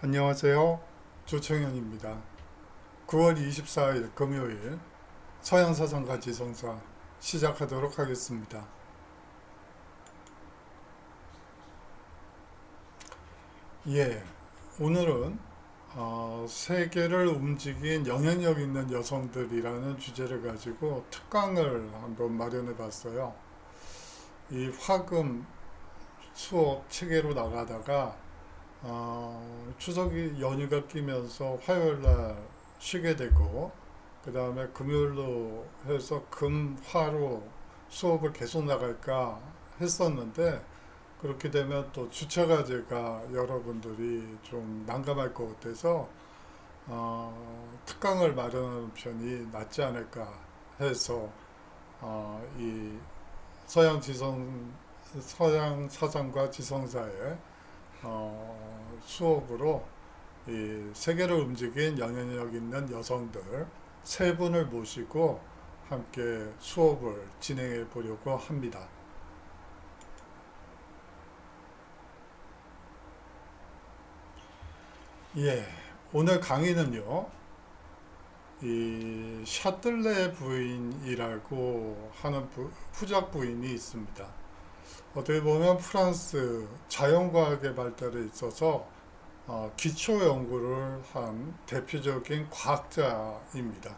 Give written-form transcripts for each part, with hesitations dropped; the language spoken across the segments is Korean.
안녕하세요. 조청현입니다. 9월 24일 금요일 서양사상가 지성사 시작하도록 하겠습니다. 예, 오늘은 세계를 움직인 영향력 있는 여성들이라는 주제를 가지고 특강을 한번 마련해 봤어요. 이 화금 수업 체계로 나가다가 추석이 연휴가 끼면서 화요일 날 쉬게 되고 그 다음에 금요일로 해서 금화로 수업을 계속 나갈까 했었는데 그렇게 되면 또 주차과제가 여러분들이 좀 난감할 것 같아서 특강을 마련하는 편이 낫지 않을까 해서 이 서양 지성 서양 사상과 지성사의 수업으로 이 세계를 움직인 영향력 있는 여성들 세 분을 모시고 함께 수업을 진행해 보려고 합니다. 예, 오늘 강의는요, 이 샤틀레 부인이라고 하는 후작 부인이 있습니다. 어떻게 보면 프랑스 자연과학의 발달에 있어서 기초 연구를 한 대표적인 과학자입니다.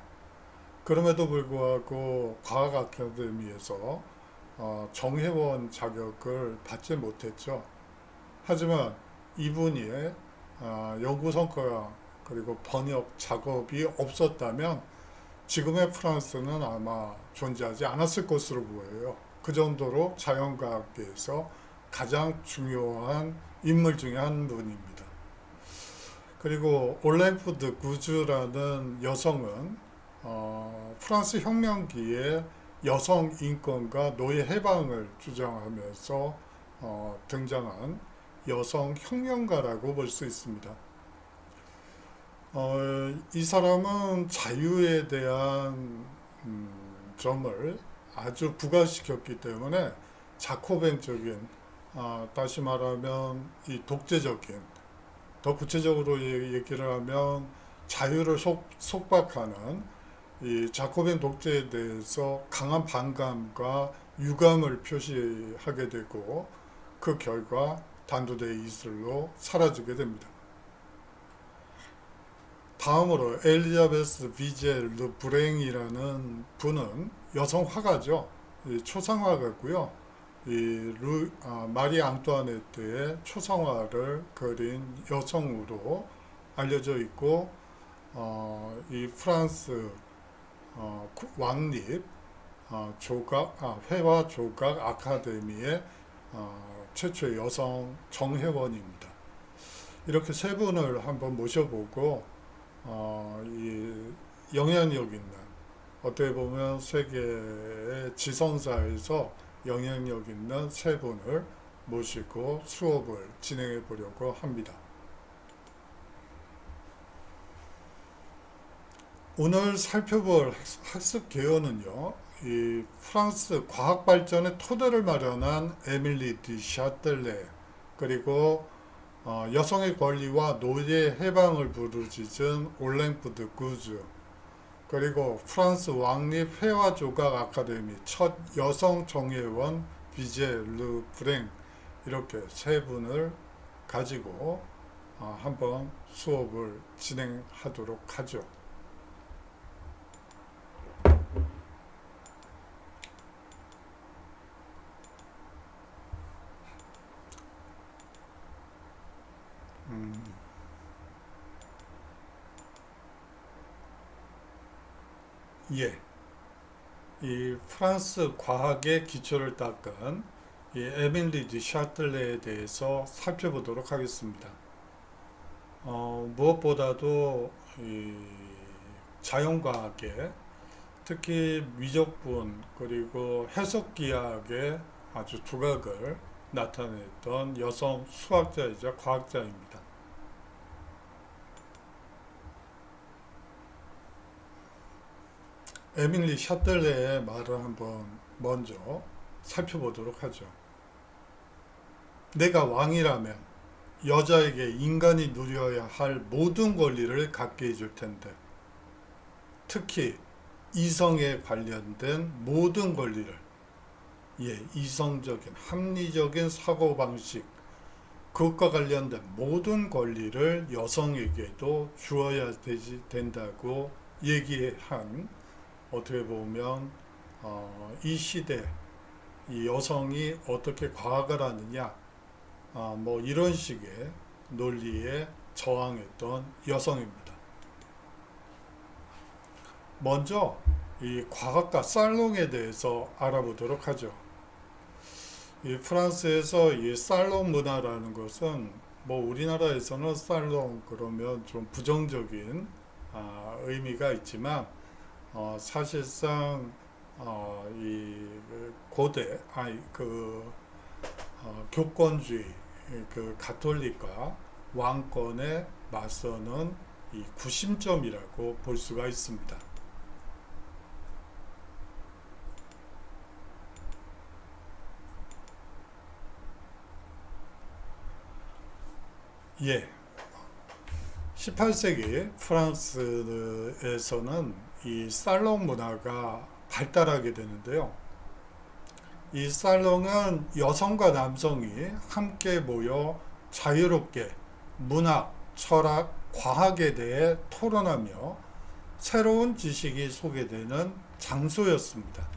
그럼에도 불구하고 과학 아카데미에서 정회원 자격을 받지 못했죠. 하지만 이분이 연구 성과 그리고 번역 작업이 없었다면 지금의 프랑스는 아마 존재하지 않았을 것으로 보여요. 그 정도로 자연과학계에서 가장 중요한 인물 중에 한 분입니다. 그리고 올랭푸드 구주라는 여성은 프랑스 혁명기에 여성 인권과 노예 해방을 주장하면서 등장한 여성 혁명가라고 볼 수 있습니다. 이 사람은 자유에 대한 점을 아주 부각시켰기 때문에 자코벤적인, 다시 말하면 이 독재적인, 더 구체적으로 얘기를 하면 자유를 속박하는 이 자코벤 독재에 대해서 강한 반감과 유감을 표시하게 되고 그 결과 단두대 이슬로 사라지게 됩니다. 다음으로 엘리자베스 비제 르 브랭이라는 분은 여성 화가죠. 초상화가고요. 마리 앙뚜아네트의 초상화를 그린 여성으로 알려져 있고 이 프랑스 왕립 회화 조각 아카데미의 최초의 여성 정회원입니다. 이렇게 세 분을 한번 모셔보고 이 영향력 있는 어떻게 보면 세계의 지성사에서 영향력 있는 세 분을 모시고 수업을 진행해 보려고 합니다. 오늘 살펴볼 학습 개요는요, 이 프랑스 과학 발전의 토대를 마련한 에밀리 디 샤틀레 그리고 여성의 권리와 노예 해방을 부르짖은 올랭푸드 구즈 그리고 프랑스 왕립 회화 조각 아카데미 첫 여성 정예원 비제 르 브랭 이렇게 세 분을 가지고 한번 수업을 진행하도록 하죠. 예, 이 프랑스 과학의 기초를 닦은 이 에밀리 디 샤틀레에 대해서 살펴보도록 하겠습니다. 무엇보다도 이 자연과학에 특히 미적분 그리고 해석기하학의 아주 두각을 나타냈던 여성 수학자이자 과학자입니다. 에밀리 샤틀레의 말을 한번 먼저 살펴보도록 하죠. 내가 왕이라면 여자에게 인간이 누려야 할 모든 권리를 갖게 해줄 텐데, 특히 이성에 관련된 모든 권리를, 이성적인 합리적인 사고방식, 그것과 관련된 모든 권리를 여성에게도 주어야 된다고 얘기한, 어떻게 보면 이 시대 이 여성이 어떻게 과학을 하느냐, 뭐 이런 식의 논리에 저항했던 여성입니다. 먼저 이 과학가 살롱에 대해서 알아보도록 하죠. 이 프랑스에서 이 살롱 문화라는 것은, 뭐 우리나라에서는 살롱 그러면 좀 부정적인 의미가 있지만, 사실상 이 고대 교권주의, 그 가톨릭과 왕권에 맞서는 이 구심점이라고 볼 수가 있습니다. 예, 18세기 프랑스에서는 이 살롱 문화가 발달하게 되는데요. 이 살롱은 여성과 남성이 함께 모여 자유롭게 문학, 철학, 과학에 대해 토론하며 새로운 지식이 소개되는 장소였습니다.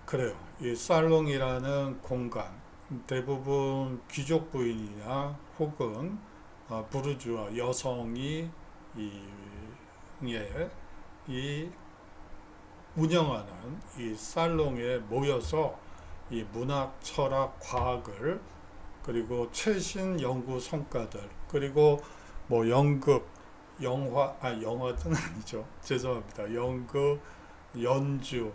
그래요. 이 살롱이라는 공간, 대부분 귀족 부인이나 혹은 부르주아 여성이 이 운영하는 이 살롱에 모여서 이 문학, 철학, 과학을, 그리고 최신 연구 성과들, 그리고 뭐 연극, 영화는 아니죠. 죄송합니다. 연극, 연주,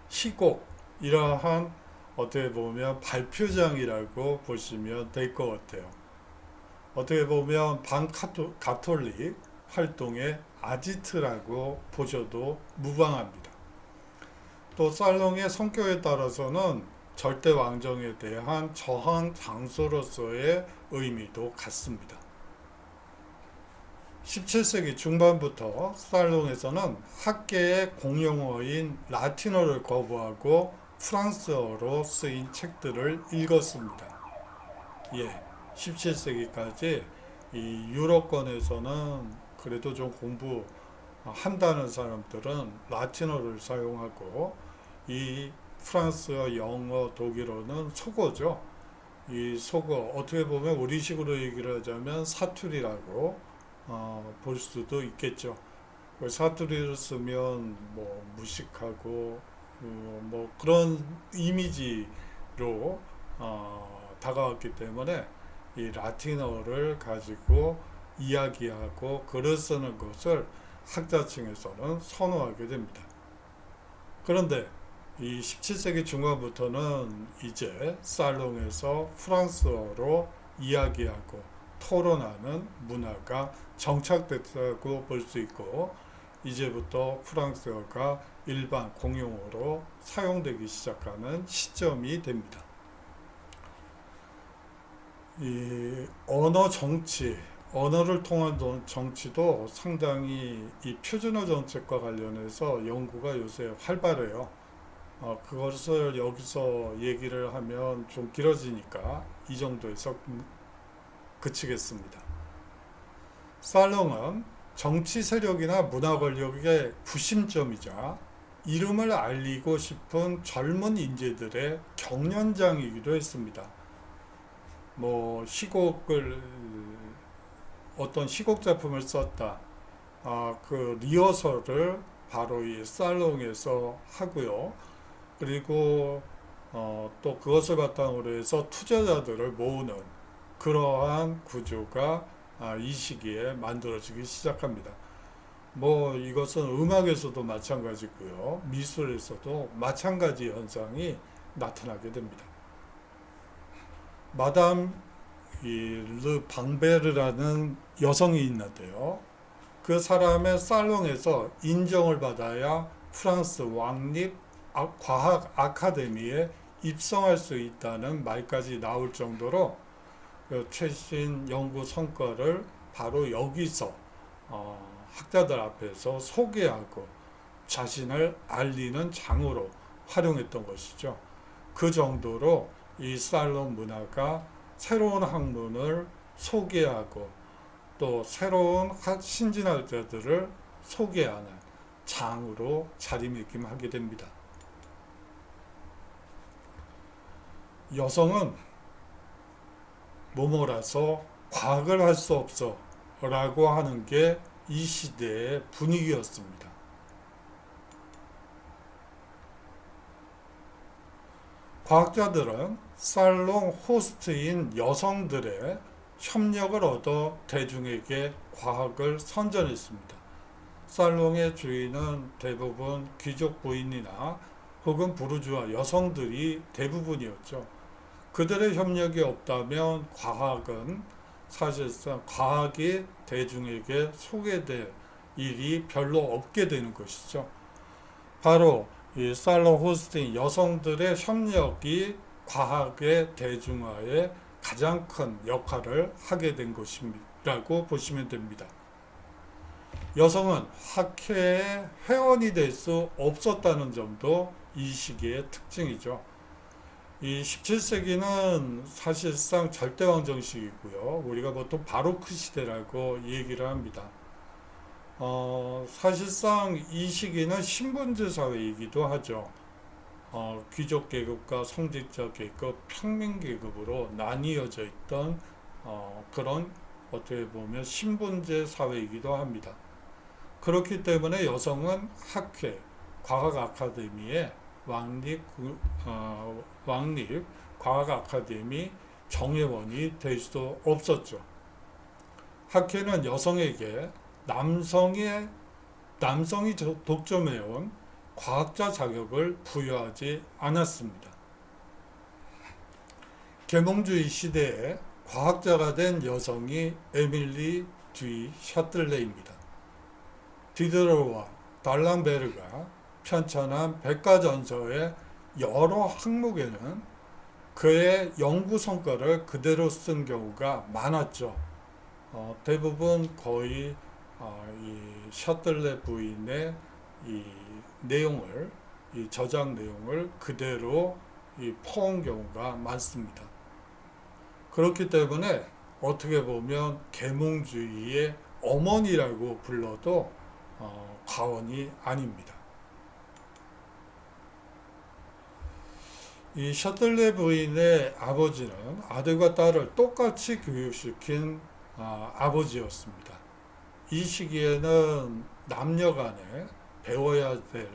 희곡, 이러한 어떻게 보면 발표장이라고 보시면 될 것 같아요. 어떻게 보면 반가톨릭 활동의 아지트라고 보셔도 무방합니다. 또 살롱의 성격에 따라서는 절대 왕정에 대한 저항 장소로서의 의미도 같습니다. 17세기 중반부터 살롱에서는 학계의 공용어인 라틴어를 거부하고 프랑스어로 쓰인 책들을 읽었습니다. 17세기까지 이 유럽권에서는 그래도 좀 공부한다는 사람들은 라틴어를 사용하고, 이 프랑스어, 영어, 독일어는 속어죠. 이 속어, 어떻게 보면 우리식으로 얘기를 하자면 사투리라고 볼 수도 있겠죠. 사투리를 쓰면 뭐 무식하고 뭐 그런 이미지로 다가왔기 때문에 이 라틴어를 가지고 이야기하고 글을 쓰는 것을 학자층에서는 선호하게 됩니다. 그런데 이 17세기 중반부터는 이제 살롱에서 프랑스어로 이야기하고 토론하는 문화가 정착됐다고 볼 수 있고, 이제부터 프랑스어가 일반 공용어로 사용되기 시작하는 시점이 됩니다. 이 언어 정치, 언어를 통한 정치도 상당히 이 표준어 정책과 관련해서 연구가 요새 활발해요. 그것을 여기서 얘기를 하면 좀 길어지니까 이 정도에서 그치겠습니다. 살롱은 정치 세력이나 문화 권력의 구심점이자 이름을 알리고 싶은 젊은 인재들의 경연장이기도 했습니다. 뭐 어떤 시곡 작품을 썼다. 그 리허설을 바로 이 살롱에서 하고요. 그리고 또 그것을 바탕으로 해서 투자자들을 모으는 그러한 구조가 이 시기에 만들어지기 시작합니다. 뭐 이것은 음악에서도 마찬가지고요. 미술에서도 마찬가지 현상이 나타나게 됩니다. 마담 르 방베르라는 여성이 있는데요. 그 사람의 살롱에서 인정을 받아야 프랑스 왕립 과학 아카데미에 입성할 수 있다는 말까지 나올 정도로 그 최신 연구 성과를 바로 여기서 학자들 앞에서 소개하고 자신을 알리는 장으로 활용했던 것이죠. 그 정도로 이 살롱 문화가 새로운 학문을 소개하고 또 새로운 신진학자들을 소개하는 장으로 자리매김하게 됩니다. 여성은 모모라서 과학을 할 수 없어 라고 하는 게 이 시대의 분위기였습니다. 과학자들은 살롱 호스트인 여성들의 협력을 얻어 대중에게 과학을 선전했습니다. 살롱의 주인은 대부분 귀족 부인이나 혹은 부르주아 여성들이 대부분이었죠. 그들의 협력이 없다면 사실상 과학이 대중에게 소개될 일이 별로 없게 되는 것이죠. 바로 이 살롱 호스트인 여성들의 협력이 과학의 대중화에 가장 큰 역할을 하게 된 것이라고 보시면 됩니다. 여성은 학회의 회원이 될 수 없었다는 점도 이 시기의 특징이죠. 이 17세기는 사실상 절대왕정 시기고요. 우리가 보통 바로크 시대라고 얘기를 합니다. 사실상 이 시기는 신분제 사회이기도 하죠. 귀족 계급과 성직자 계급, 평민 계급으로 나뉘어져 있던 그런 어떻게 보면 신분제 사회이기도 합니다. 그렇기 때문에 여성은 학회, 과학 아카데미에 왕립 과학 아카데미 정회원이 될 수도 없었죠. 학회는 여성에게 남성이 독점해온 과학자 자격을 부여하지 않았습니다. 계몽주의 시대에 과학자가 된 여성이 에밀리 디 샤틀레입니다. 디드로와 달랑베르가 편찬한 백과전서의 여러 항목에는 그의 연구 성과를 그대로 쓴 경우가 많았죠. 대부분 거의 이 샤틀레 부인의 이 내용을, 이 저작 내용을 그대로 퍼온 경우가 많습니다. 그렇기 때문에 어떻게 보면 계몽주의의 어머니라고 불러도 과언이 아닙니다. 이 샤틀레 부인의 아버지는 아들과 딸을 똑같이 교육시킨 아버지였습니다. 이 시기에는 남녀 간에 배워야 될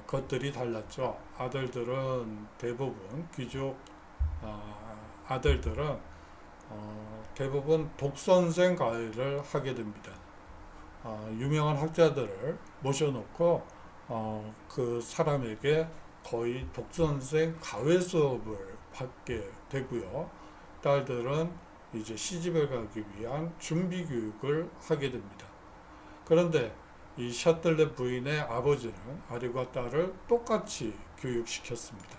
것들이 달랐죠. 아들들은 대부분 귀족 아들들은 대부분 독선생 과외를 하게 됩니다. 유명한 학자들을 모셔놓고 그 사람에게 거의 독선생 과외 수업을 받게 되고요. 딸들은 이제 시집을 가기 위한 준비 교육을 하게 됩니다. 그런데 이 샤틀레 부인의 아버지는 아들과 딸을 똑같이 교육시켰습니다.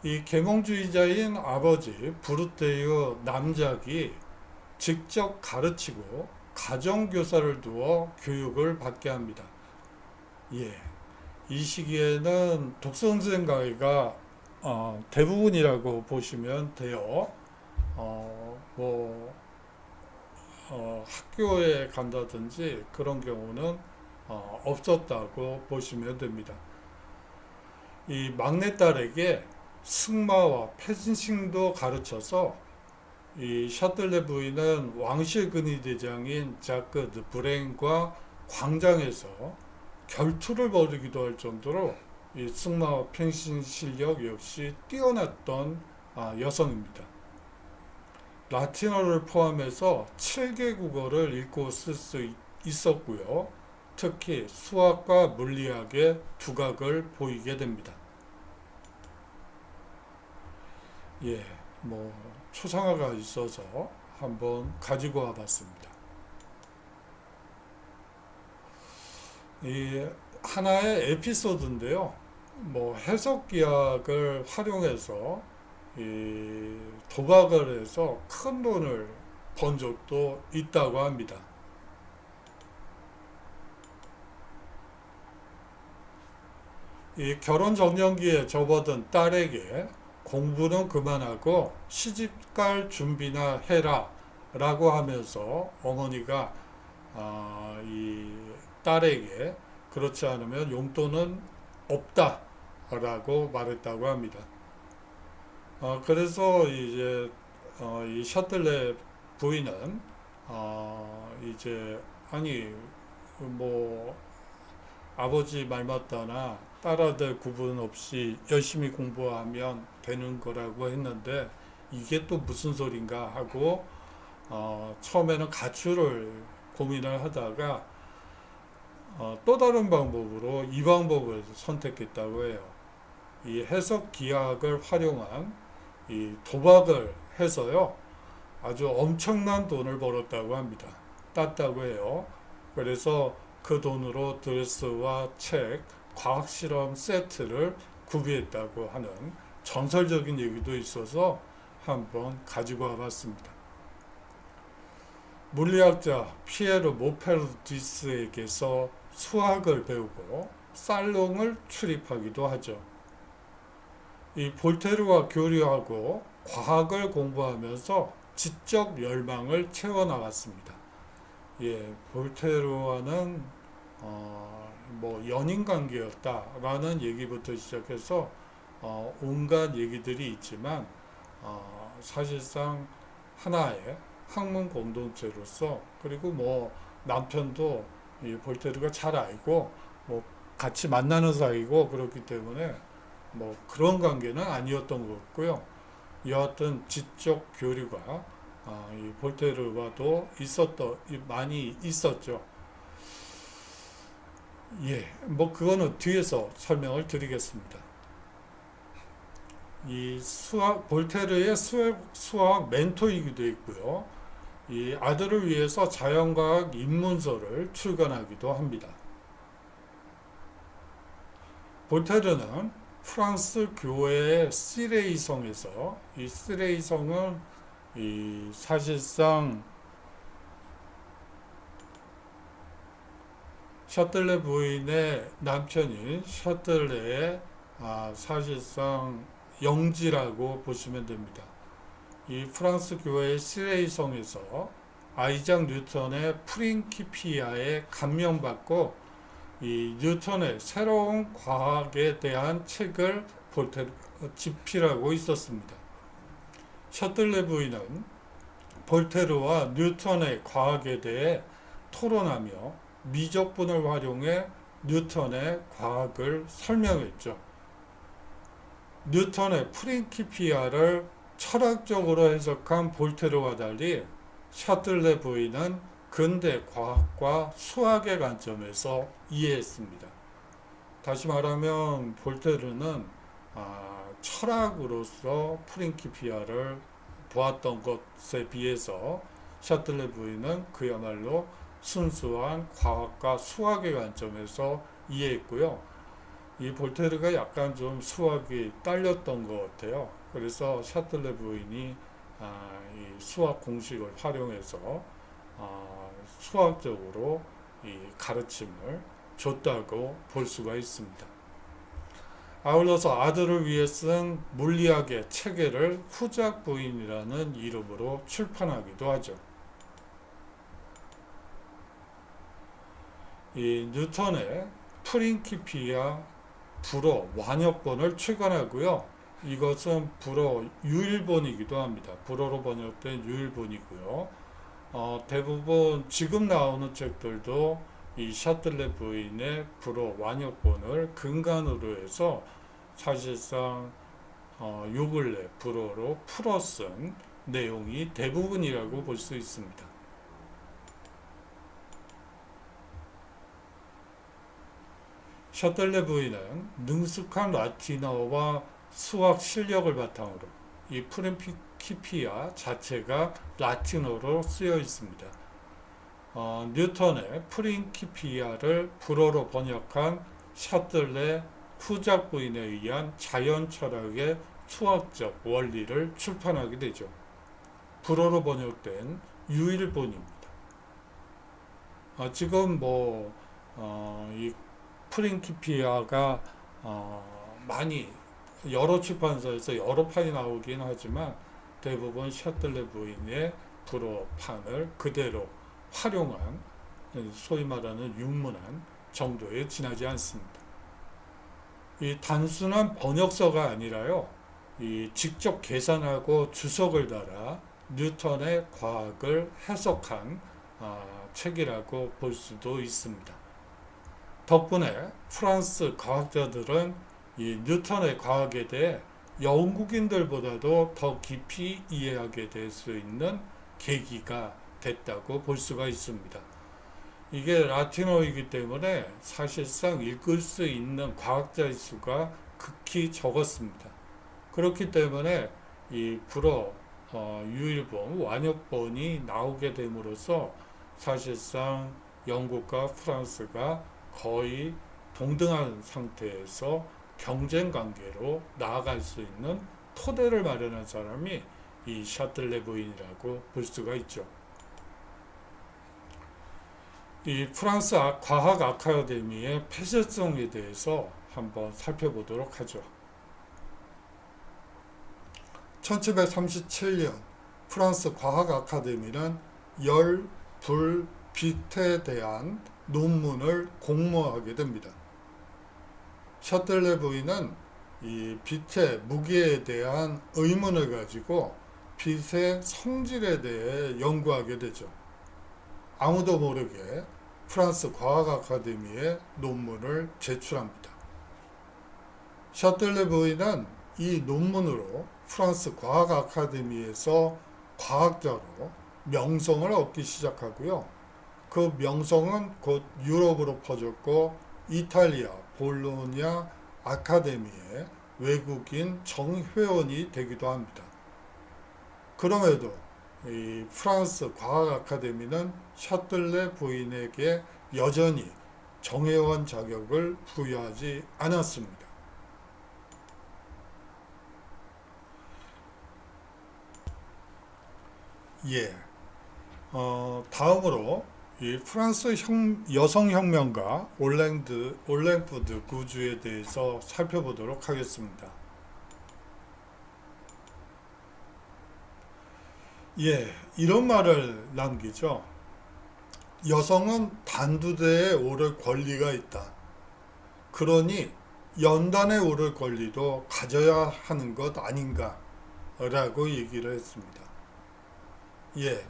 이 계몽주의자인 아버지 부르테유 남작이 직접 가르치고 가정교사를 두어 교육을 받게 합니다. 이 시기에는 독선생 과외가 대부분이라고 보시면 돼요. 학교에 간다든지 그런 경우는 없었다고 보시면 됩니다. 이 막내딸에게 승마와 패싱도 가르쳐서 이 샤틀레 부인은 왕실 근위대장인 자크 드 브랭과 광장에서 결투를 벌이기도 할 정도로 이 승마와 펜싱 실력 역시 뛰어났던 여성입니다. 라틴어를 포함해서 7개 국어를 읽고 쓸 수 있었고요. 특히 수학과 물리학에 두각을 보이게 됩니다. 초상화가 있어서 한번 가지고 와봤습니다. 이 하나의 에피소드인데요. 해석기학을 활용해서 이 도박을 해서 큰 돈을 번 적도 있다고 합니다. 이 결혼 정년기에 접어든 딸에게 공부는 그만하고 시집갈 준비나 해라 라고 하면서 어머니가 이 딸에게 그렇지 않으면 용돈은 없다 라고 말했다고 합니다. 그래서 이제 이 셔틀레 부인은 이제 아니 뭐 아버지 말 맞다나 딸아들 구분 없이 열심히 공부하면 되는 거라고 했는데 이게 또 무슨 소린가 하고 처음에는 가출을 고민을 하다가 또 다른 방법으로 이 방법을 선택했다고 해요. 이 해석 기학을 활용한 이 도박을 해서요 아주 엄청난 돈을 벌었다고 합니다. 땄다고 해요. 그래서 그 돈으로 드레스와 책, 과학실험 세트를 구비했다고 하는 전설적인 얘기도 있어서 한번 가지고 와봤습니다. 물리학자 피에르 모페르디스에게서 수학을 배우고 살롱을 출입하기도 하죠. 이 볼테르와 교류하고 과학을 공부하면서 지적 열망을 채워나갔습니다. 예, 볼테르와는 뭐 연인 관계였다라는 얘기부터 시작해서 온갖 얘기들이 있지만 사실상 하나의 학문 공동체로서 그리고 뭐 남편도 이 볼테르가 잘 알고 뭐 같이 만나는 사이고 그렇기 때문에 뭐 그런 관계는 아니었던 것 같고요. 여하튼 지적 교류가 이 볼테르와도 많이 있었죠. 예, 뭐 그거는 뒤에서 설명을 드리겠습니다. 이 볼테르의 수학 멘토이기도 했고요. 이 아들을 위해서 자연과학 입문서를 출간하기도 합니다. 볼테르는 프랑스 교회의 시레이성에서 이 시레이성은 이 사실상 샤틀레 부인의 남편인 샤틀레의 사실상 영지라고 보시면 됩니다. 이 프랑스 교회의 시레이성에서 아이작 뉴턴의 프린키피아에 감명받고 이 뉴턴의 새로운 과학에 대한 책을 집필하고 있었습니다. 셔틀레 부인은 볼테르와 뉴턴의 과학에 대해 토론하며 미적분을 활용해 뉴턴의 과학을 설명했죠. 뉴턴의 프린키피아를 철학적으로 해석한 볼테르와 달리 샤틀레 부인은 근대 과학과 수학의 관점에서 이해했습니다. 다시 말하면 볼테르는 철학으로서 프린키피아를 보았던 것에 비해서 샤틀레 부인은 그야말로 순수한 과학과 수학의 관점에서 이해했고요. 이 볼테르가 약간 좀 수학이 딸렸던 것 같아요. 그래서 샤틀레 부인이 이 수학 공식을 활용해서 수학적으로 이 가르침을 줬다고 볼 수가 있습니다. 아울러서 아들을 위해 쓴 물리학의 체계를 후작 부인이라는 이름으로 출판하기도 하죠. 이 뉴턴의 프린키피아 불어 완역본을 출간하고요. 이것은 불어 유일본이기도 합니다. 불어로 번역된 유일본이고요. 대부분 지금 나오는 책들도 이 샤틀레 부인의 불어 완역본을 근간으로 해서 사실상 요 근래 불어로 풀어 쓴 내용이 대부분이라고 볼 수 있습니다. 셔틀레 부인은 능숙한 라틴어와 수학 실력을 바탕으로 이 프린키피아 자체가 라틴어로 쓰여 있습니다. 뉴턴의 프린키피아를 불어로 번역한 샤틀레 후작 부인에 의한 자연 철학의 수학적 원리를 출판하게 되죠. 불어로 번역된 유일본입니다. 지금 이 프린키피아가 많이 여러 출판사에서 여러 판이 나오긴 하지만 대부분 샤틀레 부인의 불어판을 그대로 활용한 소위 말하는 윤문안 정도에 지나지 않습니다. 이 단순한 번역서가 아니라요, 이 직접 계산하고 주석을 달아 뉴턴의 과학을 해석한 책이라고 볼 수도 있습니다. 덕분에 프랑스 과학자들은 이 뉴턴의 과학에 대해 영국인들보다도 더 깊이 이해하게 될 수 있는 계기가 됐다고 볼 수가 있습니다. 이게 라틴어이기 때문에 사실상 읽을 수 있는 과학자의 수가 극히 적었습니다. 그렇기 때문에 이 불어 유일본 완역본이 나오게 됨으로써 사실상 영국과 프랑스가 거의 동등한 상태에서 경쟁 관계로 나아갈 수 있는 토대를 마련한 사람이 이 샤틀레 부인이라고 볼 수가 있죠. 이 프랑스 과학 아카데미의 폐쇄성에 대해서 한번 살펴보도록 하죠. 1737년 프랑스 과학 아카데미는 열, 불, 빛에 대한 논문을 공모하게 됩니다. 샤틀레 부인은 이 빛의 무게에 대한 의문을 가지고 빛의 성질에 대해 연구하게 되죠. 아무도 모르게 프랑스 과학 아카데미에 논문을 제출합니다. 샤틀레 부인은 이 논문으로 프랑스 과학 아카데미에서 과학자로 명성을 얻기 시작하고요. 그 명성은 곧 유럽으로 퍼졌고 이탈리아 볼로냐 아카데미의 외국인 정회원이 되기도 합니다. 그럼에도 이 프랑스 과학 아카데미는 샤틀레 부인에게 여전히 정회원 자격을 부여하지 않았습니다. 다음으로 이 프랑스 여성혁명가 올랭푸드 구주에 대해서 살펴보도록 하겠습니다. 이런 말을 남기죠. 여성은 단두대에 오를 권리가 있다. 그러니 연단에 오를 권리도 가져야 하는 것 아닌가 라고 얘기를 했습니다.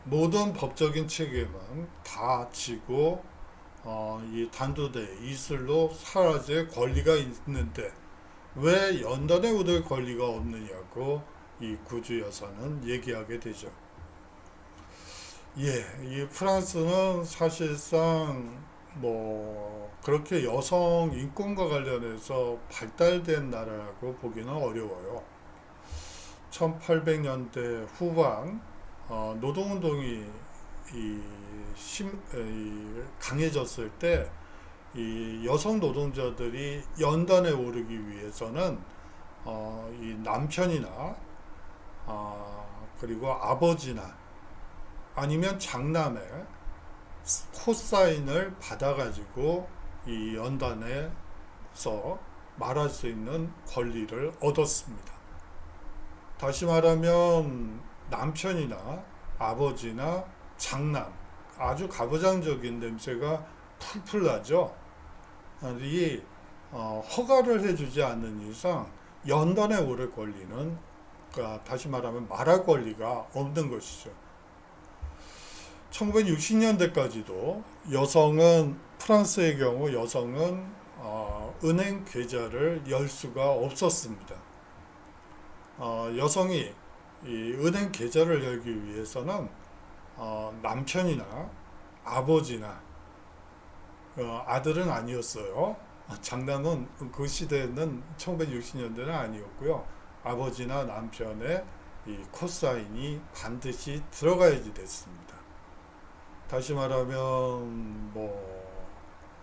모든 법적인 책임은 다 지고 이 단두대 이슬로 사라질 권리가 있는데 왜 연단에 오를 권리가 없느냐고 이 구주 여사는 얘기하게 되죠. 이 프랑스는 사실상 그렇게 여성 인권과 관련해서 발달된 나라라고 보기는 어려워요. 1800년대 후반 노동운동이 강해졌을 때 이 여성 노동자들이 연단에 오르기 위해서는 이 남편이나 그리고 아버지나 아니면 장남의 코사인을 받아가지고 이 연단에서 말할 수 있는 권리를 얻었습니다. 다시 말하면 남편이나 아버지나 장남, 아주 가부장적인 냄새가 풀풀 나죠. 이 허가를 해주지 않는 이상 연단에 오를 권리는, 다시 말하면 말할 권리가 없는 것이죠. 1960년대까지도 프랑스의 경우 여성은 은행 계좌를 열 수가 없었습니다. 여성이 이 은행 계좌를 열기 위해서는 남편이나 아버지나 아들은 아니었어요. 장남은 그 시대에는 1960년대는 아니었고요. 아버지나 남편의 이 코사인이 반드시 들어가야지 됐습니다. 다시 말하면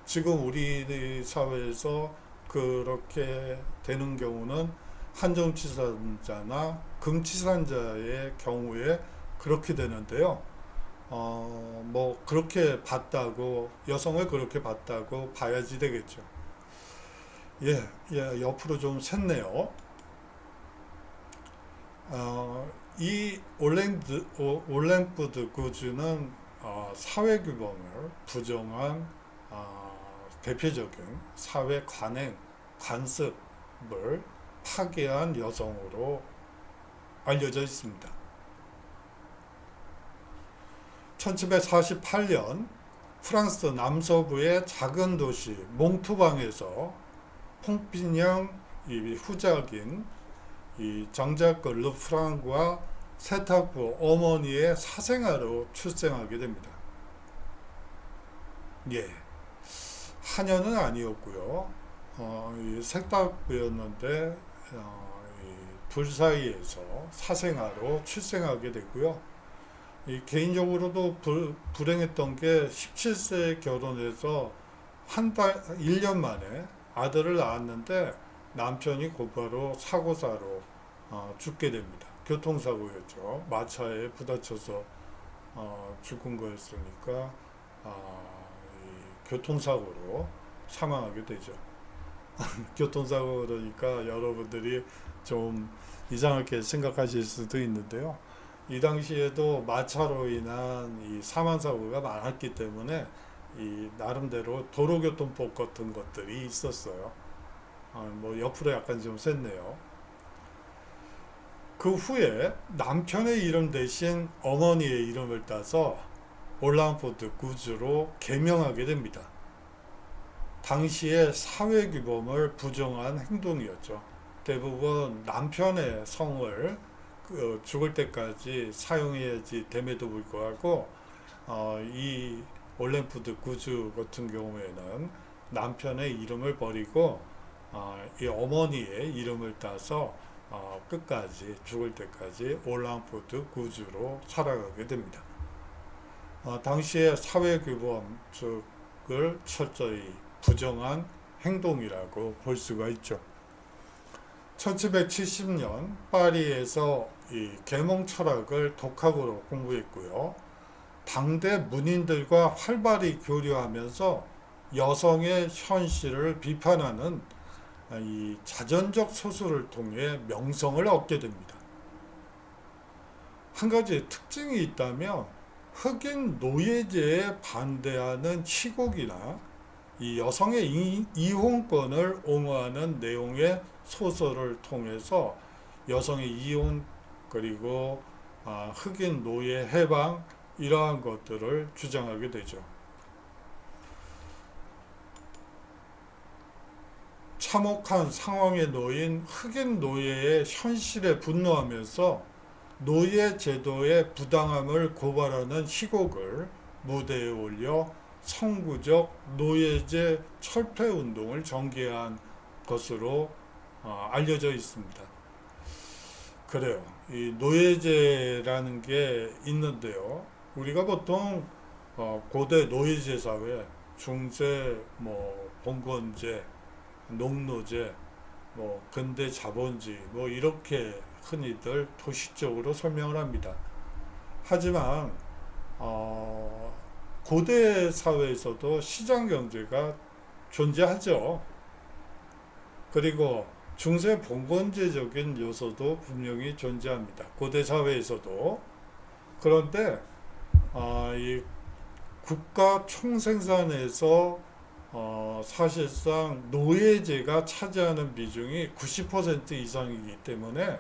지금 우리 사회에서 그렇게 되는 경우는 한정치산자나 금치산자의 경우에 그렇게 되는데요. 뭐 그렇게 봤다고 여성을 그렇게 봤다고 봐야지 되겠죠. 예, 예, 옆으로 좀 샜네요. 이 올랭푸드 구즈는 사회 규범을 부정한 대표적인 사회 관행, 관습을 파괴한 여성으로 알려져 있습니다. 1748년 프랑스 남서부의 작은 도시 몽투방에서 퐁피냥 이 후작인 이 장자크 르프랑과 세탁부 어머니의 사생아로 출생하게 됩니다. 예, 하녀는 아니었고요. 이 세탁부였는데 둘 사이에서 사생아로 출생하게 되고요. 개인적으로도 불행했던 게 17세에 결혼해서 1년 만에 아들을 낳았는데 남편이 곧바로 사고사로 죽게 됩니다. 교통사고였죠. 마차에 부딪혀서 죽은 거였으니까 교통사고로 사망하게 되죠. 교통사고 그러니까 여러분들이 좀 이상하게 생각하실 수도 있는데요. 이 당시에도 마차로 인한 이 사망사고가 많았기 때문에 이 나름대로 도로교통법 같은 것들이 있었어요. 뭐 옆으로 약간 좀 셌네요. 그 후에 남편의 이름 대신 어머니의 이름을 따서 올랑푸드 구즈로 개명하게 됩니다. 당시의 사회규범을 부정한 행동이었죠. 대부분 남편의 성을 죽을 때까지 사용해야지 됨에도 불구하고 이 올랭푸드 구즈 같은 경우에는 남편의 이름을 버리고 이 어머니의 이름을 따서 끝까지 죽을 때까지 올랑푸드 구즈로 살아가게 됩니다. 당시의 사회규범을 철저히 부정한 행동이라고 볼 수가 있죠. 1770년 파리에서 이 계몽 철학을 독학으로 공부했고요. 당대 문인들과 활발히 교류하면서 여성의 현실을 비판하는 이 자전적 소설을 통해 명성을 얻게 됩니다. 한 가지 특징이 있다면 흑인 노예제에 반대하는 희곡이나 이 여성의 이혼권을 옹호하는 내용의 소설을 통해서 여성의 이혼 그리고 흑인 노예 해방 이러한 것들을 주장하게 되죠. 참혹한 상황에 놓인 흑인 노예의 현실에 분노하면서 노예 제도의 부당함을 고발하는 희곡을 무대에 올려 선구적 노예제 철폐 운동을 전개한 것으로 알려져 있습니다. 그래요. 이 노예제라는 게 있는데요. 우리가 보통 고대 노예제 사회, 중세 뭐 봉건제, 농노제, 뭐 근대 자본주의 뭐 이렇게 흔히들 도식적으로 설명을 합니다. 하지만 고대 사회에서도 시장 경제가 존재하죠. 그리고 중세 봉건제적인 요소도 분명히 존재합니다. 고대 사회에서도. 그런데 이 국가 총생산에서 사실상 노예제가 차지하는 비중이 90% 이상이기 때문에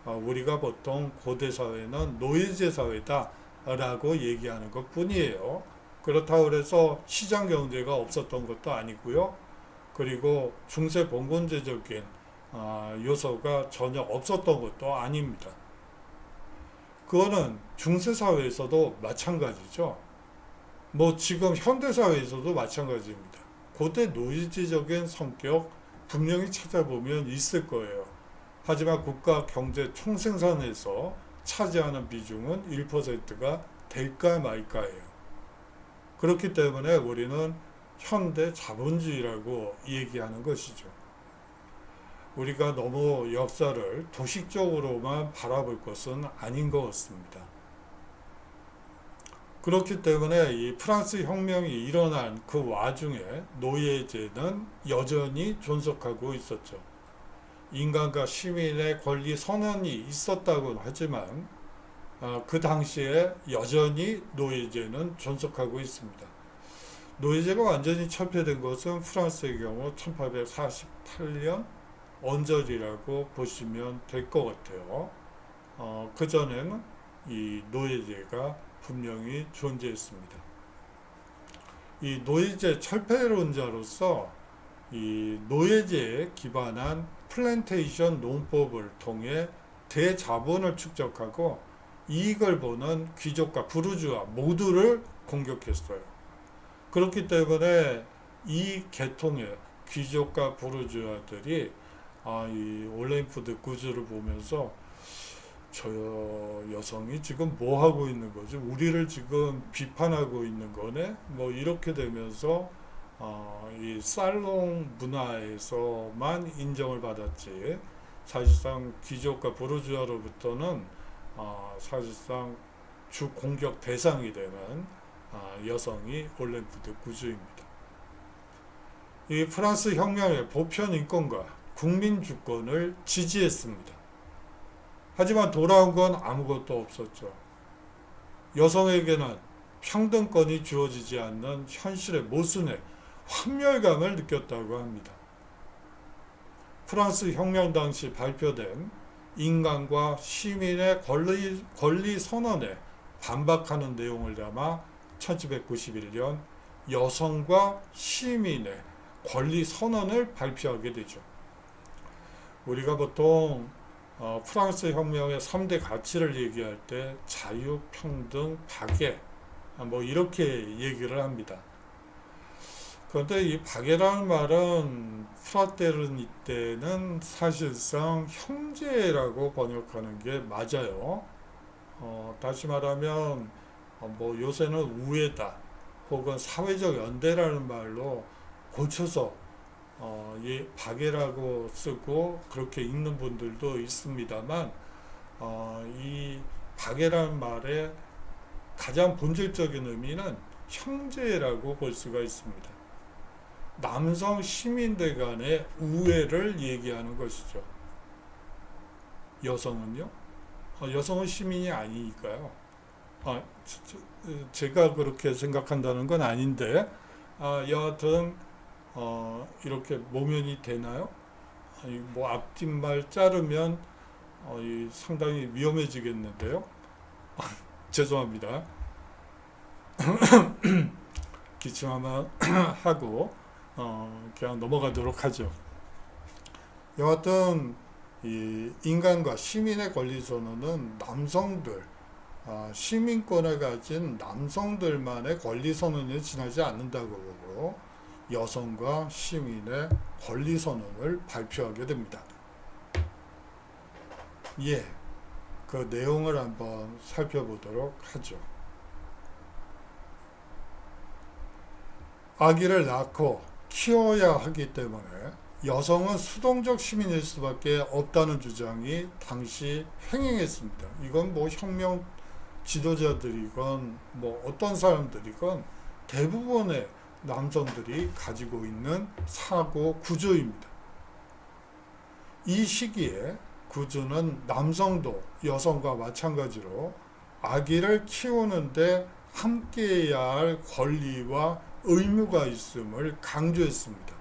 우리가 보통 고대 사회는 노예제 사회다라고 얘기하는 것 뿐이에요. 그렇다고 해서 시장 경제가 없었던 것도 아니고요. 그리고 중세 봉건제적인 요소가 전혀 없었던 것도 아닙니다. 그거는 중세 사회에서도 마찬가지죠. 뭐 지금 현대 사회에서도 마찬가지입니다. 고대 노예제적인 성격 분명히 찾아보면 있을 거예요. 하지만 국가 경제 총생산에서 차지하는 비중은 1%가 될까 말까예요. 그렇기 때문에 우리는 현대 자본주의라고 얘기하는 것이죠. 우리가 너무 역사를 도식적으로만 바라볼 것은 아닌 것 같습니다. 그렇기 때문에 이 프랑스 혁명이 일어난 그 와중에 노예제는 여전히 존속하고 있었죠. 인간과 시민의 권리 선언이 있었다고는 하지만 그 당시에 여전히 노예제는 존속하고 있습니다. 노예제가 완전히 철폐된 것은 프랑스의 경우 1848년 언저리라고 보시면 될 것 같아요. 그전에는 이 노예제가 분명히 존재했습니다. 이 노예제 철폐론자로서 이 노예제에 기반한 플랜테이션 농법을 통해 대자본을 축적하고 이익을 보는 귀족과 부르주아 모두를 공격했어요. 그렇기 때문에 이 계통의 귀족과 부르주아들이 이 올레인푸드 구주를 보면서 저 여성이 지금 뭐 하고 있는 거지? 우리를 지금 비판하고 있는 거네? 뭐 이렇게 되면서 이 살롱 문화에서만 인정을 받았지 사실상 귀족과 부르주아로부터는 사실상 주 공격 대상이 되는 여성이 올랭푸드 구주입니다. 이 프랑스 혁명의 보편 인권과 국민 주권을 지지했습니다. 하지만 돌아온 건 아무것도 없었죠. 여성에게는 평등권이 주어지지 않는 현실의 모순에 환멸감을 느꼈다고 합니다. 프랑스 혁명 당시 발표된 인간과 시민의 권리 선언에 반박하는 내용을 담아 1791년 여성과 시민의 권리 선언을 발표하게 되죠. 우리가 보통 프랑스 혁명의 3대 가치를 얘기할 때 자유, 평등, 박애 뭐 이렇게 얘기를 합니다. 그런데 이 박애라는 말은 프라테르니 때는 사실상 형제라고 번역하는 게 맞아요. 다시 말하면 뭐 요새는 우애다 혹은 사회적 연대라는 말로 고쳐서 이 박애라고 쓰고 그렇게 읽는 분들도 있습니다만 이 박애라는 말의 가장 본질적인 의미는 형제라고 볼 수가 있습니다. 남성 시민들 간의 우애를 얘기하는 것이죠. 여성은요? 여성은 시민이 아니니까요. 제가 그렇게 생각한다는 건 아닌데 여하튼 이렇게 모면이 되나요? 뭐 앞뒷말 자르면 상당히 위험해지겠는데요. 죄송합니다. 기침 한번 하고 그냥 넘어가도록 하죠. 여하튼 이 인간과 시민의 권리 선언은 남성들 시민권을 가진 남성들만의 권리 선언에 지나지 않는다고 보고 여성과 시민의 권리 선언을 발표하게 됩니다. 그 내용을 한번 살펴보도록 하죠. 아기를 낳고 키워야 하기 때문에 여성은 수동적 시민일 수밖에 없다는 주장이 당시 횡행했습니다. 이건 뭐 혁명 지도자들이건 뭐 어떤 사람들이건 대부분의 남성들이 가지고 있는 사고 구조입니다. 이 시기에 구조는 남성도 여성과 마찬가지로 아기를 키우는데 함께해야 할 권리와 의무가 있음을 강조했습니다.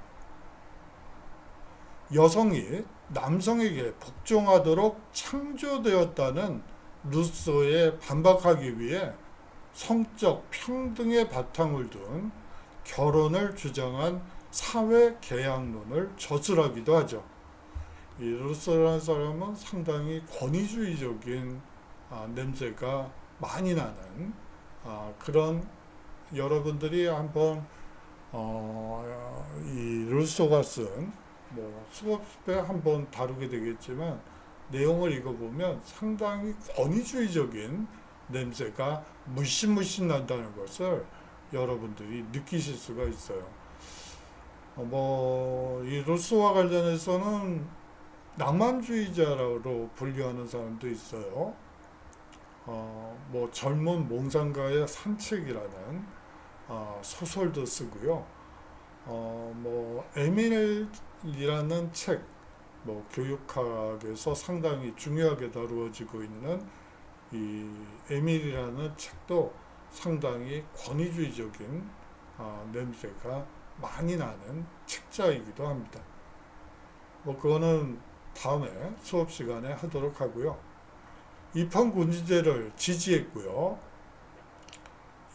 여성이 남성에게 복종하도록 창조되었다는 루소에 반박하기 위해 성적 평등의 바탕을 둔 결혼을 주장한 사회 계약론을 저술하기도 하죠. 이 루소라는 사람은 상당히 권위주의적인 냄새가 많이 나는 그런 여러분들이 한번 이 루소가 쓴 뭐 수업에 한번 다루게 되겠지만 내용을 읽어보면 상당히 권위주의적인 냄새가 물씬 난다는 것을 여러분들이 느끼실 수가 있어요. 이 루소와 관련해서는 낭만주의자로 분류하는 사람도 있어요. 뭐 젊은 몽상가의 산책이라는 소설도 쓰고요. 뭐 에밀이라는 책, 뭐 교육학에서 상당히 중요하게 다루어지고 있는 이 에밀이라는 책도 상당히 권위주의적인 냄새가 많이 나는 책자이기도 합니다. 뭐 그거는 다음에 수업 시간에 하도록 하고요. 입헌군주제를 지지했고요.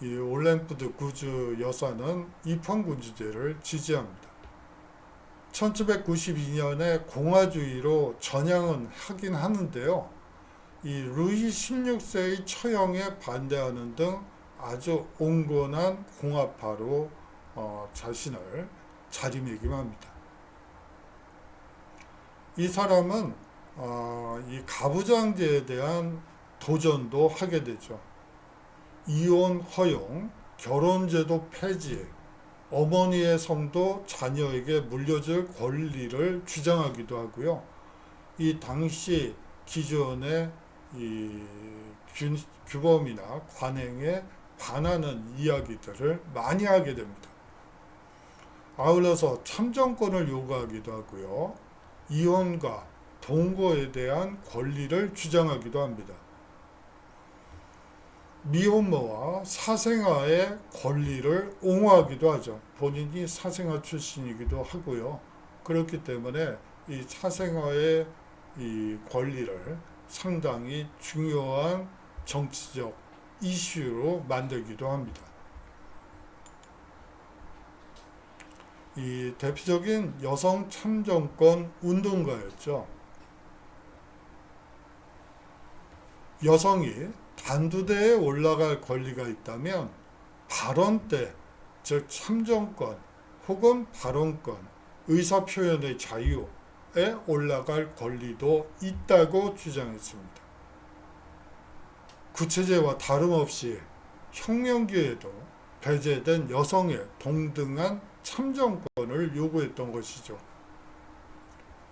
이 올랭푸드 구주 여사는 입헌군주제를 지지합니다. 1792년에 공화주의로 전향은 하긴 하는데요. 이 루이 16세의 처형에 반대하는 등 아주 온건한 공화파로 자신을 자리매김합니다. 이 사람은 이 가부장제에 대한 도전도 하게 되죠. 이혼 허용, 결혼제도 폐지, 어머니의 성도 자녀에게 물려줄 권리를 주장하기도 하고요. 이 당시 기존의 이 규범이나 관행에 반하는 이야기들을 많이 하게 됩니다. 아울러서 참정권을 요구하기도 하고요. 이혼과 동거에 대한 권리를 주장하기도 합니다. 미혼모와 사생아의 권리를 옹호하기도 하죠. 본인이 사생아 출신이기도 하고요. 그렇기 때문에 이 사생아의 이 권리를 상당히 중요한 정치적 이슈로 만들기도 합니다. 이 대표적인 여성 참정권 운동가였죠. 여성이 단두대에 올라갈 권리가 있다면 발언 때, 즉 참정권 혹은 발언권, 의사표현의 자유에 올라갈 권리도 있다고 주장했습니다. 구체제와 다름없이 혁명기에도 배제된 여성의 동등한 참정권을 요구했던 것이죠.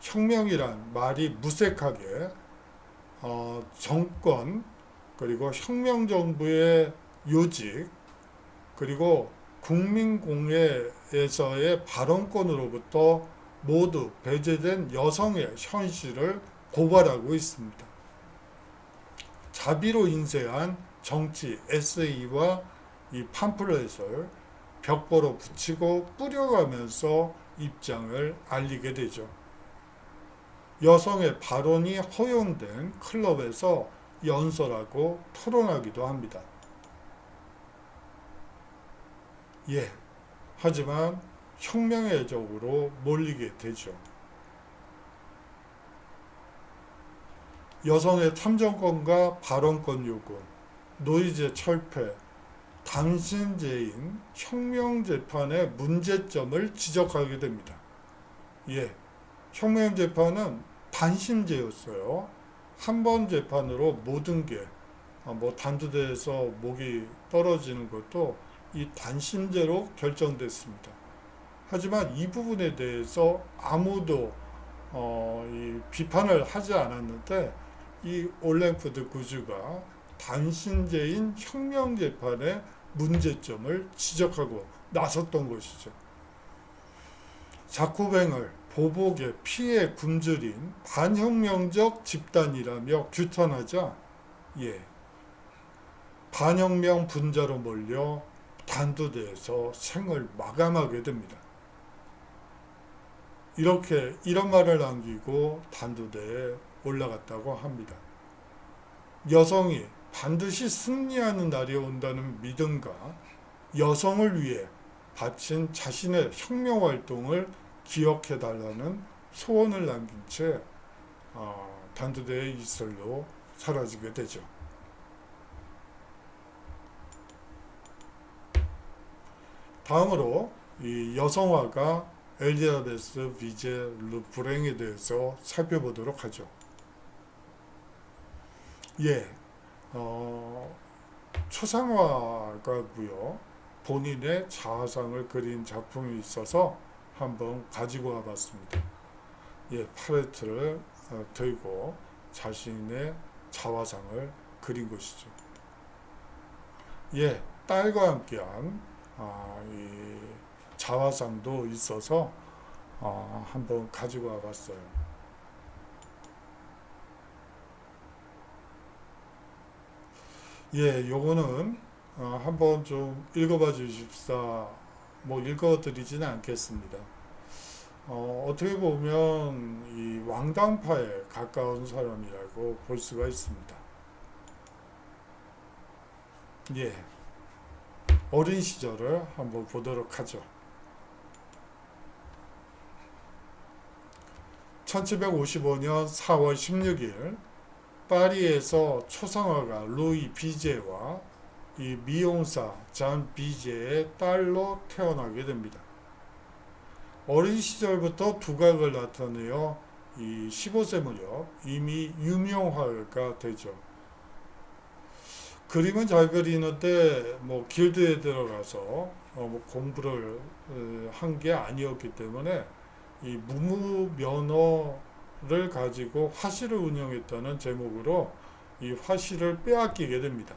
혁명이란 말이 무색하게 정권 그리고 혁명정부의 요직 그리고 국민공회에서의 발언권으로부터 모두 배제된 여성의 현실을 고발하고 있습니다. 자비로 인쇄한 정치 에세이와 이 팜플렛을 벽보로 붙이고 뿌려가면서 입장을 알리게 되죠. 여성의 발언이 허용된 클럽에서 연설하고 토론하기도 합니다. 하지만 혁명의 적으로 몰리게 되죠. 여성의 참정권과 발언권 요구, 노이제 철폐, 단신제인 혁명재판의 문제점을 지적하게 됩니다. 혁명재판은 단심제였어요. 한 번 재판으로 모든 게, 단두대에서 목이 떨어지는 것도 이 단심제로 결정됐습니다. 하지만 이 부분에 대해서 아무도 이 비판을 하지 않았는데 이 올랭푸드 구주가 단신제인 혁명재판의 문제점을 지적하고 나섰던 것이죠. 자쿠뱅을 보복의 피해 굶주린 반혁명적 집단이라며 규탄하자 반혁명 분자로 몰려 단두대에서 생을 마감하게 됩니다. 이런 말을 남기고 단두대에 올라갔다고 합니다. 여성이 반드시 승리하는 날이 온다는 믿음과 여성을 위해 바친 자신의 혁명 활동을 기억해달라는 소원을 남긴 채 단두대의 이슬로 사라지게 되죠. 다음으로 이 여성화가 엘리자베스 비제 르브랭에 대해서 살펴보도록 하죠. 초상화가고요. 본인의 자화상을 그린 작품이 있어서 한번 가지고 와봤습니다. 팔레트를 들고 자신의 자화상을 그린 것이죠. 예, 딸과 함께한 이 자화상도 있어서 한번 가지고 와봤어요. 예, 요거는 한번 좀 읽어봐 주십사. 뭐 읽어드리지는 않겠습니다. 어떻게 보면 이 왕당파에 가까운 사람이라고 볼 수가 있습니다. 예, 어린 시절을 한번 보도록 하죠. 1755년 4월 16일 파리에서 초상화가 루이 비제와 이 미용사 잔 비제의 딸로 태어나게 됩니다. 어린 시절부터 두각을 나타내어 이 15세 무렵 이미 유명화가 되죠. 그림은 잘 그리는데 뭐 길드에 들어가서 뭐 공부를 한 게 아니었기 때문에 이 무무면허를 가지고 화실을 운영했다는 제목으로 이 화실을 빼앗기게 됩니다.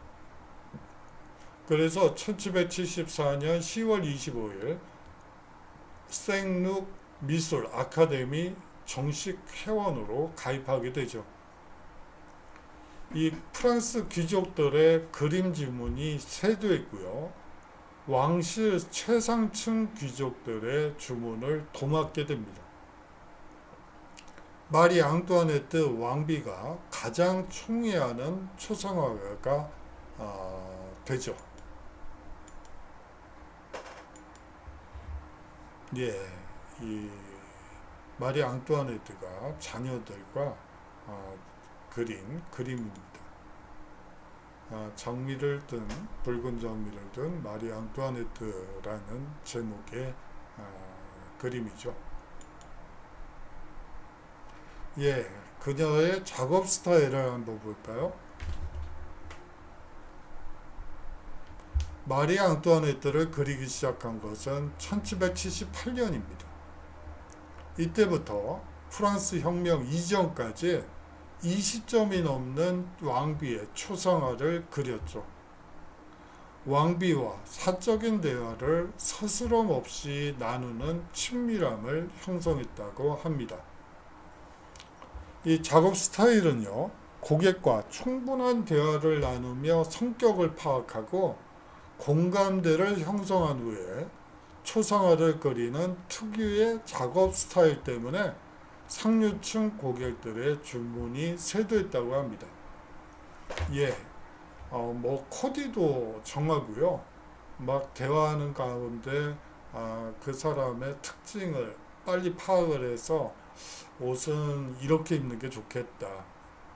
그래서 1774년 10월 25일 생룩 미술 아카데미 정식 회원으로 가입하게 되죠. 이 프랑스 귀족들의 그림 주문이 세도했고요. 왕실 최상층 귀족들의 주문을 도맡게 됩니다. 마리 앙뚜아네트 왕비가 가장 총애하는 초상화가가 되죠. 예, 이 마리 앙뚜아네트가 자녀들과 그린 그림입니다. 장미를 든 붉은 장미를 든 마리 앙뚜아네트라는 제목의 그림이죠. 예, 그녀의 작업 스타일을 한번 볼까요? 마리 앙뚜아네트를 그리기 시작한 것은 1778년입니다. 이때부터 프랑스 혁명 이전까지 20점이 넘는 왕비의 초상화를 그렸죠. 왕비와 사적인 대화를 서스럼 없이 나누는 친밀함을 형성했다고 합니다. 이 작업 스타일은요, 고객과 충분한 대화를 나누며 성격을 파악하고 공감대를 형성한 후에 초상화를 그리는 특유의 작업 스타일 때문에 상류층 고객들의 주문이 세도했다고 합니다. 예, 뭐 코디도 정하고요. 막 대화하는 가운데 그 사람의 특징을 빨리 파악을 해서 옷은 이렇게 입는 게 좋겠다.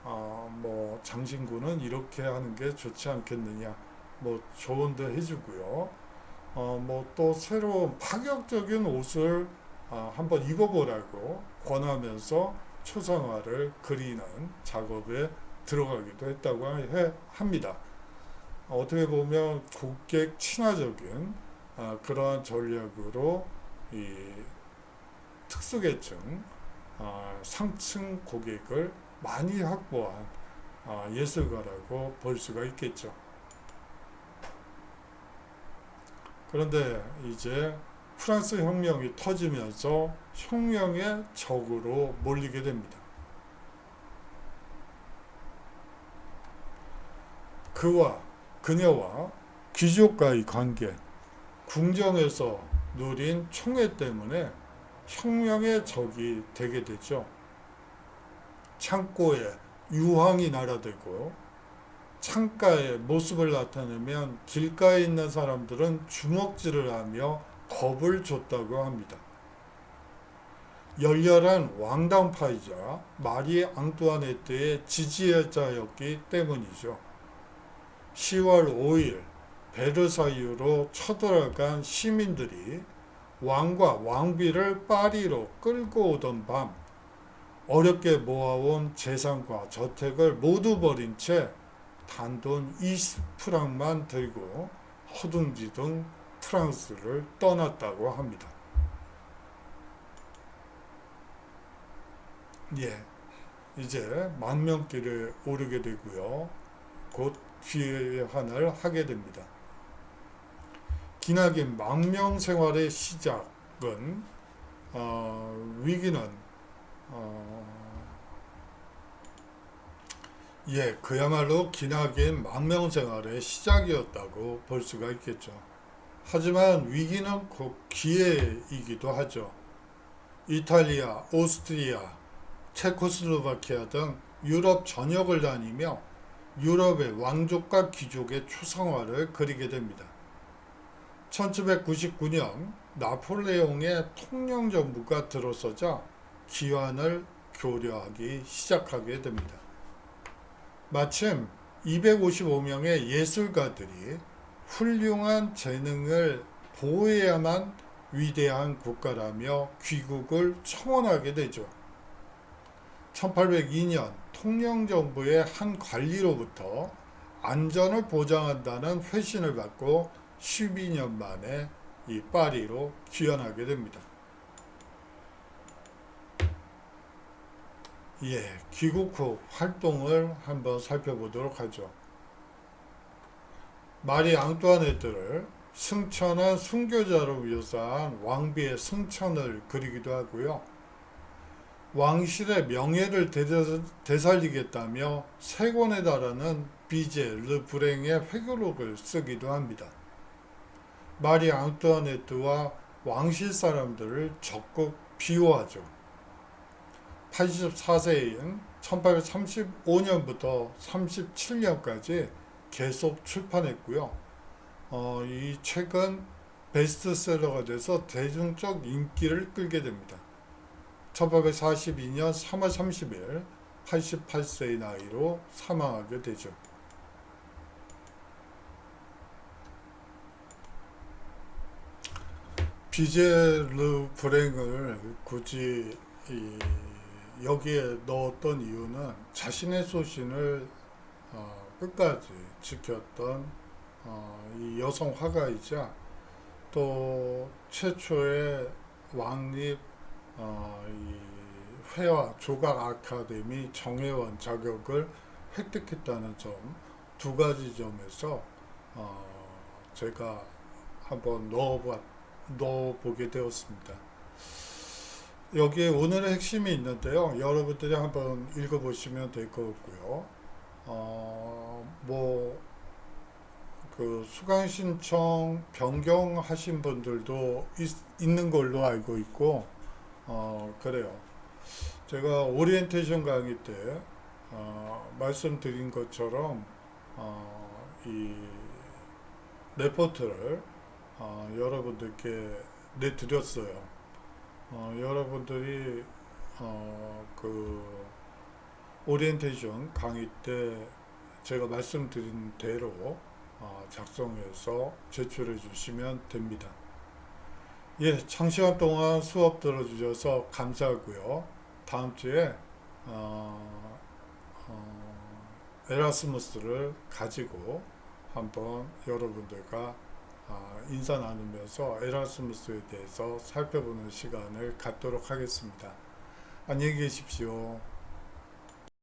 뭐 장신구는 이렇게 하는 게 좋지 않겠느냐. 뭐 조언도 해주고요. 뭐 또 새로운 파격적인 옷을 한번 입어보라고 권하면서 초상화를 그리는 작업에 들어가기도 했다고 합니다. 어떻게 보면 고객 친화적인 그러한 전략으로 이 특수계층 상층 고객을 많이 확보한 예술가라고 볼 수가 있겠죠. 그런데 이제 프랑스 혁명이 터지면서 혁명의 적으로 몰리게 됩니다. 그녀와 귀족과의 관계, 궁정에서 누린 총애 때문에 혁명의 적이 되게 되죠. 창고에 유황이 날아들고 창가의 모습을 나타내면 길가에 있는 사람들은 주먹질을 하며 겁을 줬다고 합니다. 열렬한 왕당파이자 마리 앙뚜아네트의 지지자였기 때문이죠. 10월 5일 베르사유로 쳐들어간 시민들이 왕과 왕비를 파리로 끌고 오던 밤 어렵게 모아온 재산과 저택을 모두 버린 채 단돈 20프랑만 들고 허둥지둥 프랑스를 떠났다고 합니다. 예, 이제 망명길에 오르게 되고요. 곧 귀환을 하게 됩니다. 기나긴 망명 생활의 시작은 위기는 그야말로 기나긴 망명 생활의 시작이었다고 볼 수가 있겠죠. 하지만 위기는 곧 기회이기도 하죠. 이탈리아, 오스트리아, 체코슬로바키아 등 유럽 전역을 다니며 유럽의 왕족과 귀족의 초상화를 그리게 됩니다. 1799년 나폴레옹의 통영정부가 들어서자 기환을 교류하기 시작하게 됩니다. 마침 255명의 예술가들이 훌륭한 재능을 보호해야만 위대한 국가라며 귀국을 청원하게 되죠. 1802년 통영정부의 한 관리로부터 안전을 보장한다는 회신을 받고 12년 만에 이 파리로 귀환하게 됩니다. 귀국 후 활동을 한번 살펴보도록 하죠. 마리 앙뚜아네트를 승천한 순교자로 묘사한 왕비의 승천을 그리기도 하고요. 왕실의 명예를 되살리겠다며 3권에 달하는 비제 르 브랭의 회고록을 쓰기도 합니다. 마리 앙뚜아네트와 왕실 사람들을 적극 비호하죠. 84세인 1835년부터 37년까지 계속 출판했고요. 이 책은 베스트셀러가 돼서 대중적 인기를 끌게 됩니다. 1842년 3월 30일 88세의 나이로 사망하게 되죠. 비제 르 브랭을 굳이 여기에 넣었던 이유는 자신의 소신을 끝까지 지켰던 이 여성 화가이자 또 최초의 왕립 이 회화 조각 아카데미 정회원 자격을 획득했다는 점, 2가지 점에서 제가 한번 넣어보게 되었습니다. 여기에 오늘의 핵심이 있는데요. 여러분들이 한번 읽어보시면 될 것 같고요. 그 수강 신청 변경하신 분들도 있는 걸로 알고 있고, 그래요. 제가 오리엔테이션 강의 때 말씀드린 것처럼 이 레포트를 여러분들께 내드렸어요. 여러분들이 그 오리엔테이션 강의 때 제가 말씀드린 대로 작성해서 제출해 주시면 됩니다. 장시간 동안 수업 들어주셔서 감사하고요. 다음 주에 에라스무스를 가지고 한번 여러분들과 인사 나누면서 에라스무스에 대해서 살펴보는 시간을 갖도록 하겠습니다. 안녕히 계십시오.